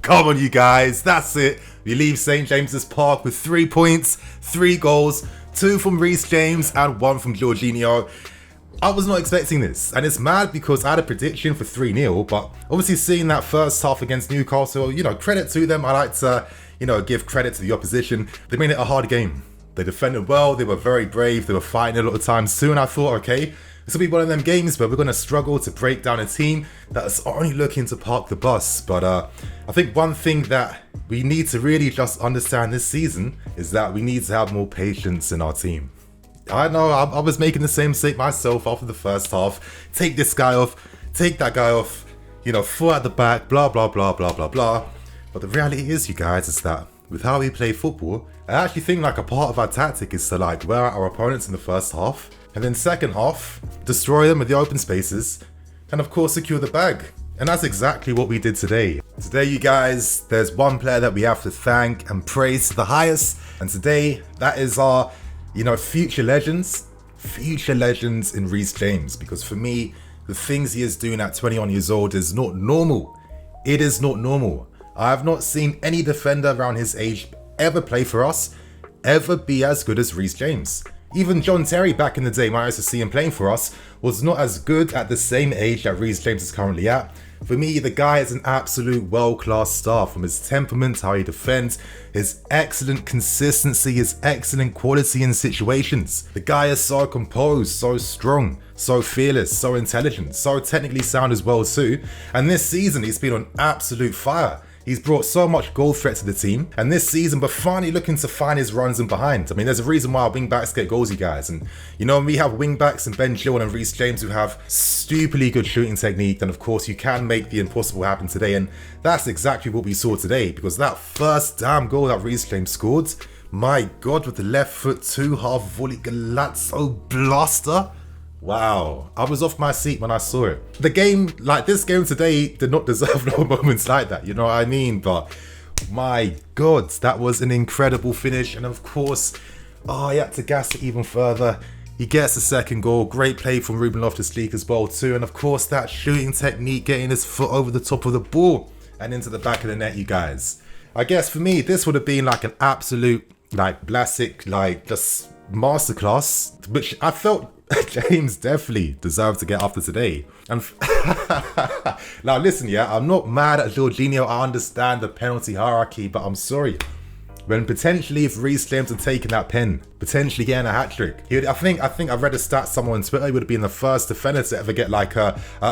Come on, you guys. That's it. We leave St. James's Park with 3 points, 3 goals, 2 from Reece James and 1 from Jorginho. I was not expecting this, and it's mad because I had a prediction for 3-0, but obviously seeing that first half against Newcastle, credit to them. I like to, give credit to the opposition. They made it a hard game. They defended well, they were very brave, they were fighting a lot of times too, and I thought, okay, this will be one of them games where we're going to struggle to break down a team that's only looking to park the bus. But I think one thing that we need to really just understand this season is that we need to have more patience in our team. I know I was making the same mistake myself after the first half. Take this guy off, take that guy off, full at the back, blah, blah, blah, blah, blah, blah. But the reality is, you guys, is that with how we play football, I actually think a part of our tactic is to wear out our opponents in the first half, and then second half, destroy them with the open spaces, and of course secure the bag. And that's exactly what we did today. Today, you guys, there's one player that we have to thank and praise to the highest, and today, that is our future legends in Reece James, because for me, the things he is doing at 21 years old is not normal. It is not normal. I have not seen any defender around his age ever play for us, ever be as good as Reece James. Even John Terry back in the day, when I used to see him playing for us, was not as good at the same age that Reece James is currently at. For me, the guy is an absolute world-class star, from his temperament, how he defends, his excellent consistency, his excellent quality in situations. The guy is so composed, so strong, so fearless, so intelligent, so technically sound as well too. And this season, he's been on absolute fire. He's brought so much goal threat to the team, and this season we're finally looking to find his runs and behind. I mean, there's a reason why our wing-backs get goals, you guys, and we have wing-backs and Ben Chilwell and Reece James who have stupidly good shooting technique, and of course you can make the impossible happen today, and that's exactly what we saw today, because that first damn goal that Reece James scored, my god, with the left foot 2-half volley Galazzo blaster. Wow, I was off my seat when I saw it. The game, this game today, did not deserve no moments like that, you know what I mean? But my god, that was an incredible finish. And of course, he had to gas it even further. He gets the second goal. Great play from Ruben Loftus-Cheek as well too. And of course, that shooting technique, getting his foot over the top of the ball and into the back of the net, you guys. I guess for me, this would have been an absolute, classic, just masterclass, which I felt James definitely deserved to get after today. And now listen, I'm not mad at Jorginho. I understand the penalty hierarchy, but I'm sorry. When potentially, if Reece James had taken that pen, potentially getting a hat-trick, I think I read a stat somewhere on Twitter, he would have been the first defender to ever get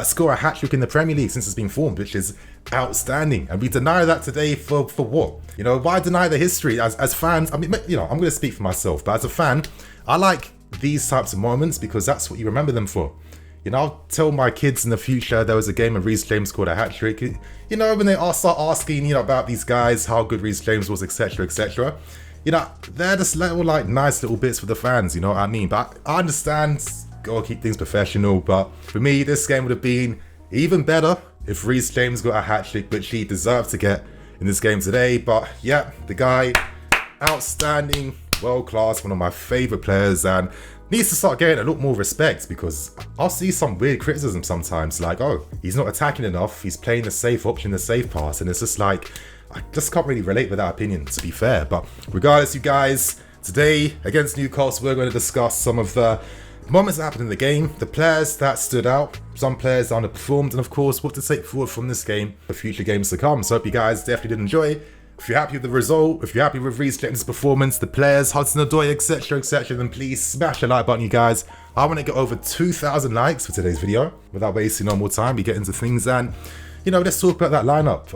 score a hat-trick in the Premier League since it's been formed, which is outstanding. And we deny that today for what? Why deny the history? As fans, I mean, I'm going to speak for myself, but as a fan, I like these types of moments because that's what you remember them for. I'll tell my kids in the future there was a game when Reece James scored a hat-trick. When they start asking, about these guys, how good Reece James was, etc., etc. They're just nice little bits for the fans, you know what I mean? But I understand, gotta keep things professional. But for me, this game would have been even better if Reece James got a hat-trick, which he deserved to get in this game today. But yeah, the guy, outstanding, world-class, one of my favourite players, and needs to start getting a lot more respect, because I'll see some weird criticism sometimes, he's not attacking enough, he's playing the safe option, the safe pass, and it's just I just can't really relate with that opinion, to be fair. But regardless, you guys, today against Newcastle, we're going to discuss some of the moments that happened in the game, the players that stood out, some players that underperformed, and of course what to take forward from this game for future games to come. So I hope you guys definitely did enjoy. If you're happy with the result, if you're happy with Reece James' performance, the players, Hudson-Odoi, etc., etc., then please smash the like button, you guys. I want to get over 2,000 likes for today's video. Without wasting no more time, we get into things, and let's talk about that lineup.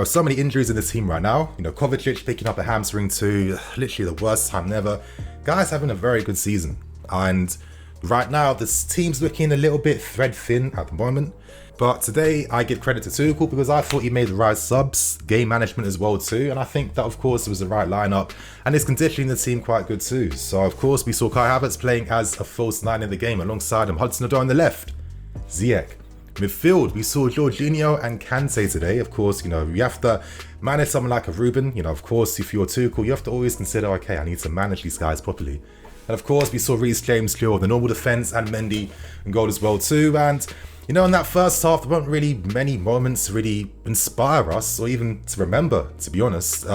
So many injuries in this team right now. Kovacic picking up a hamstring too, literally the worst time ever. Guys having a very good season, and right now this team's looking a little bit thread thin at the moment. But today, I give credit to Tuchel because I thought he made the right subs, game management as well too, and I think that of course it was the right lineup, and it's conditioning the team quite good too. So of course we saw Kai Havertz playing as a false 9 in the game, alongside him Hudson-Odoi on the left, Ziyech. Midfield, we saw Jorginho and Kante today. Of course, you have to manage someone like a Ruben. Of course, if you're Tuchel, you have to always consider, okay, I need to manage these guys properly. And of course, we saw Reece James clear all the normal defence and Mendy and goal as well too. And you know, in that first half, there weren't really many moments to really inspire us or even to remember, to be honest.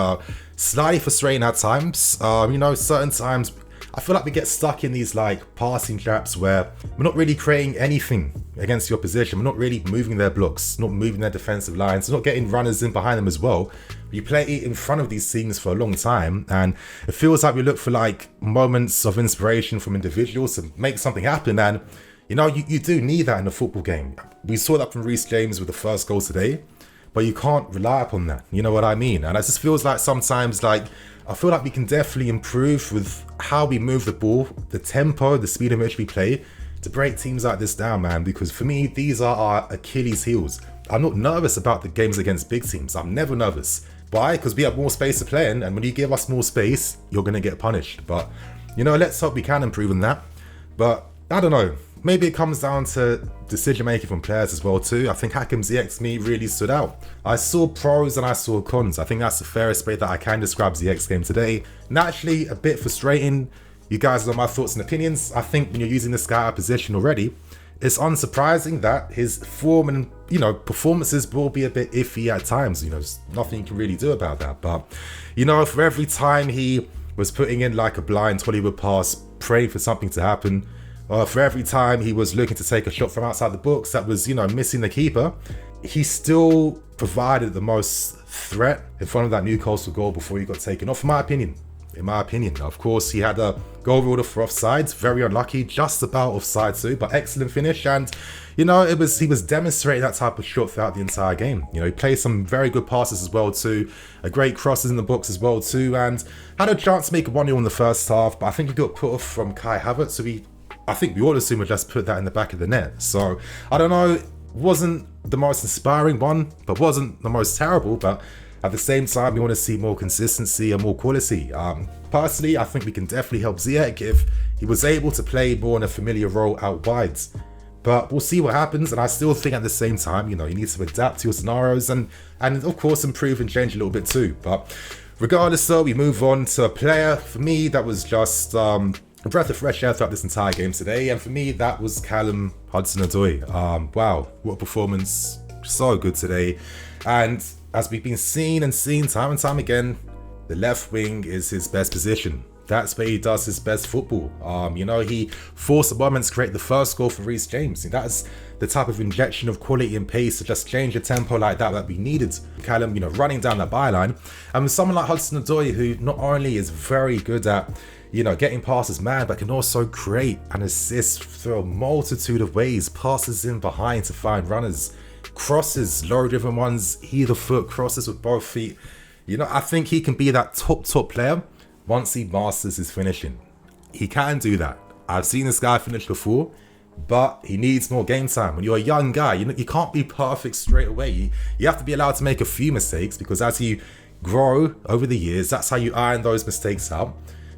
Slightly frustrating at times. You know, certain times I feel like we get stuck in these like passing traps where we're not really creating anything against the opposition. We're not really moving their blocks, not moving their defensive lines, not getting runners in behind them as well. We play in front of these teams for a long time, and it feels like we look for like moments of inspiration from individuals to make something happen. And you know, you do need that in a football game. We saw that from Reece James with the first goal today, but you can't rely upon that. You know what I mean? And it just feels like sometimes, like, I feel like we can definitely improve with how we move the ball, the tempo, the speed in which we play to break teams like this down, man. Because for me, these are our Achilles heels. I'm not nervous about the games against big teams. I'm never nervous. Why? Because we have more space to play in, and when you give us more space, you're going to get punished. But, you know, let's hope we can improve on that. But, I don't know. Maybe it comes down to decision making from players as well too. I think Hakim Ziyech to me really stood out. I saw pros and I saw cons. I think that's the fairest way that I can describe Ziyech's game today. Naturally, a bit frustrating. You guys know my thoughts and opinions. I think when you're using this guy out of position already, it's unsurprising that his form and, you know, performances will be a bit iffy at times. You know, there's nothing you can really do about that. But, you know, for every time he was putting in like a blind Hollywood pass, praying for something to happen, for every time he was looking to take a shot from outside the box that was, you know, missing the keeper, he still provided the most threat in front of that Newcastle goal before he got taken off, in my opinion. Of course, he had a goal ruled for offsides, very unlucky, just about offside too, but excellent finish. And, you know, he was demonstrating that type of shot throughout the entire game. You know, he played some very good passes as well too, a great crosses in the box as well too, and had a chance to make a 1-0 in the first half, but I think he got put off from Kai Havertz, so I think we all assume we'd just put that in the back of the net. So, I don't know, wasn't the most inspiring one, but wasn't the most terrible. But at the same time, we want to see more consistency and more quality. Personally, I think we can definitely help Ziyech if he was able to play more in a familiar role out wide. But we'll see what happens. And I still think at the same time, you know, you need to adapt to your scenarios and of course, improve and change a little bit too. But regardless, though, we move on to a player, for me, that was just a breath of fresh air throughout this entire game today, and for me that was Callum Hudson-Odoi. Wow, what a performance, so good today. And as we've been seeing time and time again, the left wing is his best position. That's where he does his best football. You know, he forced the moment to create the first goal for Reece James. And that's the type of injection of quality and pace to just change the tempo like that we needed. Callum, you know, running down that byline. And with someone like Hudson-Odoi, who not only is very good at, you know, getting past his man, but can also create and assist through a multitude of ways. Passes in behind to find runners, crosses, low-driven ones, either foot, crosses with both feet. You know, I think he can be that top player once he masters his finishing. He can do that. I've seen this guy finish before, but he needs more game time. When you're a young guy, you can't be perfect straight away. You have to be allowed to make a few mistakes, because as you grow over the years, that's how you iron those mistakes out.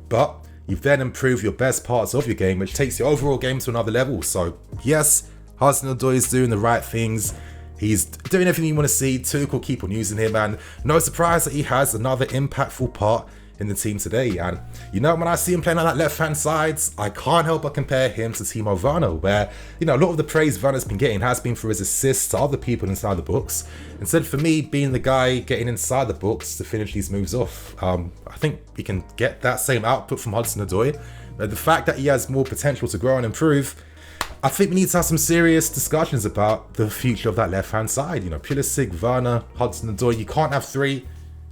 But you've then improved your best parts of your game, which takes your overall game to another level. So yes, Hudson-Odoi is doing the right things. He's doing everything you want to see. Tuchel will keep on using him, and no surprise that he has another impactful part in the team today. And you know, when I see him playing on that left-hand side, I can't help but compare him to Timo Werner, where, you know, a lot of the praise Werner's been getting has been for his assists to other people inside the box, instead for me being the guy getting inside the box to finish these moves off. I think we can get that same output from Hudson-Odoi. The fact that he has more potential to grow and improve, I think we need to have some serious discussions about the future of that left-hand side. You know, Pulisic, Werner, Hudson-Odoi, you can't have three.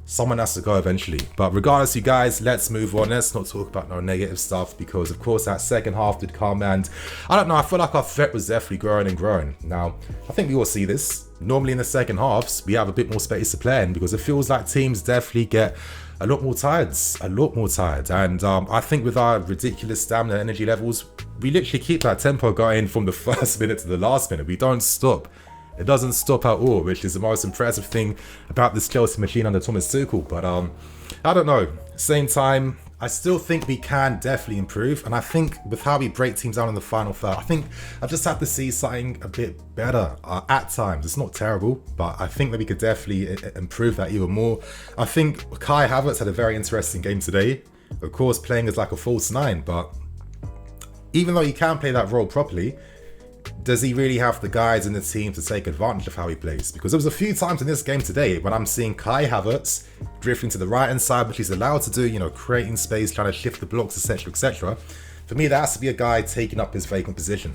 Someone has to go eventually. But regardless, you guys, let's move on. Let's not talk about no negative stuff, because of course that second half did come, and I don't know, I feel like our threat was definitely growing and growing. Now, I think we all see this. Normally in the second halves, we have a bit more space to play in, because it feels like teams definitely get a lot more tired. And I think with our ridiculous stamina energy levels, we literally keep that tempo going from the first minute to the last minute. We don't stop. It doesn't stop at all, which is the most impressive thing about this Chelsea machine under Thomas Tuchel. But I don't know. Same time, I still think we can definitely improve. And I think with how we break teams down in the final third, I think I just have to see something a bit better at times. It's not terrible, but I think that we could definitely improve that even more. I think Kai Havertz had a very interesting game today. Of course, playing as like a false nine, but even though he can play that role properly, does he really have the guys in the team to take advantage of how he plays? Because there was a few times in this game today when I'm seeing Kai Havertz drifting to the right hand side, which he's allowed to do, you know, creating space, trying to shift the blocks, etc, etc. For me, there has to be a guy taking up his vacant position.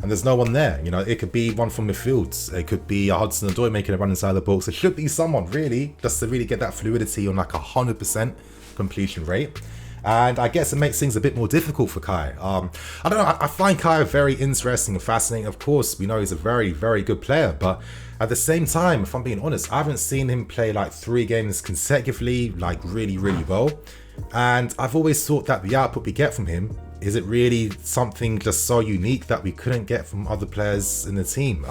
And there's no one there. You know, it could be one from midfield. It could be a Hudson-Odoi making a run inside the box. It should be someone, really, just to really get that fluidity on like 100% completion rate. And I guess it makes things a bit more difficult for Kai. I don't know, I find Kai very interesting and fascinating. Of course, we know he's a very, very good player, but at the same time, if I'm being honest, I haven't seen him play like 3 games consecutively, like really, really well. And I've always thought that the output we get from him, is it really something just so unique that we couldn't get from other players in the team?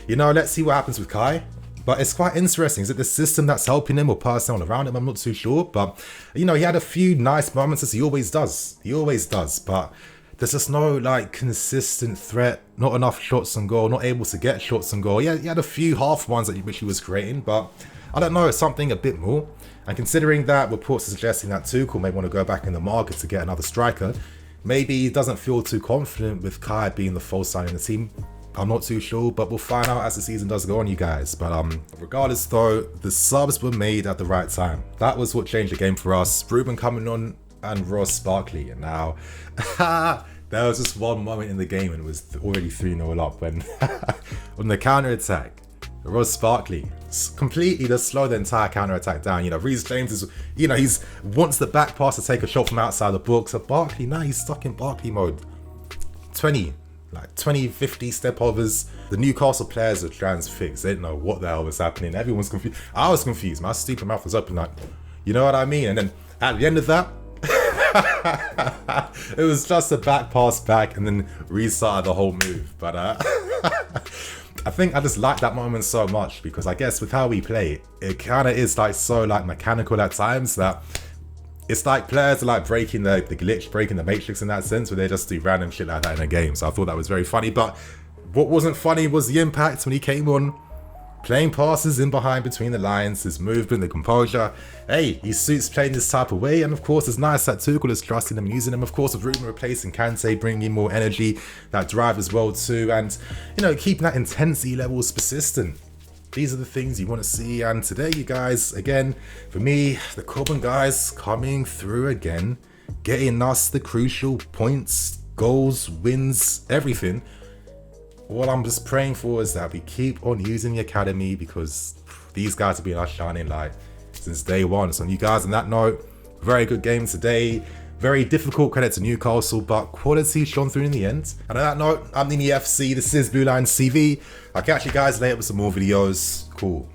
You know, let's see what happens with Kai. But it's quite interesting. Is it the system that's helping him or personnel around him? I'm not too sure. But, you know, he had a few nice moments, as he always does. He always does. But there's just no, like, consistent threat. Not enough shots on goal. Not able to get shots on goal. Yeah, he had a few half ones which he was creating. But I don't know, something a bit more. And considering that reports are suggesting that Tuchel may want to go back in the market to get another striker, maybe he doesn't feel too confident with Kai being the false sign in the team. I'm not too sure, but we'll find out as the season does go on, you guys. But regardless though, the subs were made at the right time. That was what changed the game for us. Ruben coming on and Ross Barkley. And now, there was just one moment in the game and it was already 3-0 up when on the counter-attack, Ross Barkley completely just slow the entire counter-attack down. You know, Reece James is, you know, he's wants the back pass to take a shot from outside the box. So Barkley, now he's stuck in Barkley mode. 20, 50 step overs. The Newcastle players are transfixed. They didn't know what the hell was happening. Everyone's confused. I was confused. My stupid mouth was open, like, you know what I mean? And then at the end of that, it was just a back pass back and then restarted the whole move. But I think I just like that moment so much because I guess with how we play, it kind of is like so like mechanical at times that it's like players are like breaking the glitch, breaking the matrix in that sense, where they just do random shit like that in a game. So I thought that was very funny. But what wasn't funny was the impact when he came on, playing passes in behind between the lines, his movement, the composure. Hey, he suits playing this type of way. And of course, it's nice that Tuchel is trusting him, using him. Of course, with Ruben replacing Kante, bringing more energy, that drive as well too. And, you know, keeping that intensity levels persistent. These are the things you want to see. And today, you guys, again, for me, the Cobham guys coming through again, getting us the crucial points, goals, wins, everything. What I'm just praying for is that we keep on using the academy because these guys have been our shining light since day one. So you guys, on that note, very good game today. Very difficult, credit to Newcastle, but quality shone through in the end. And on that note, I'm Nini FC, this is Blue Line CV. I'll catch you guys later with some more videos. Cool.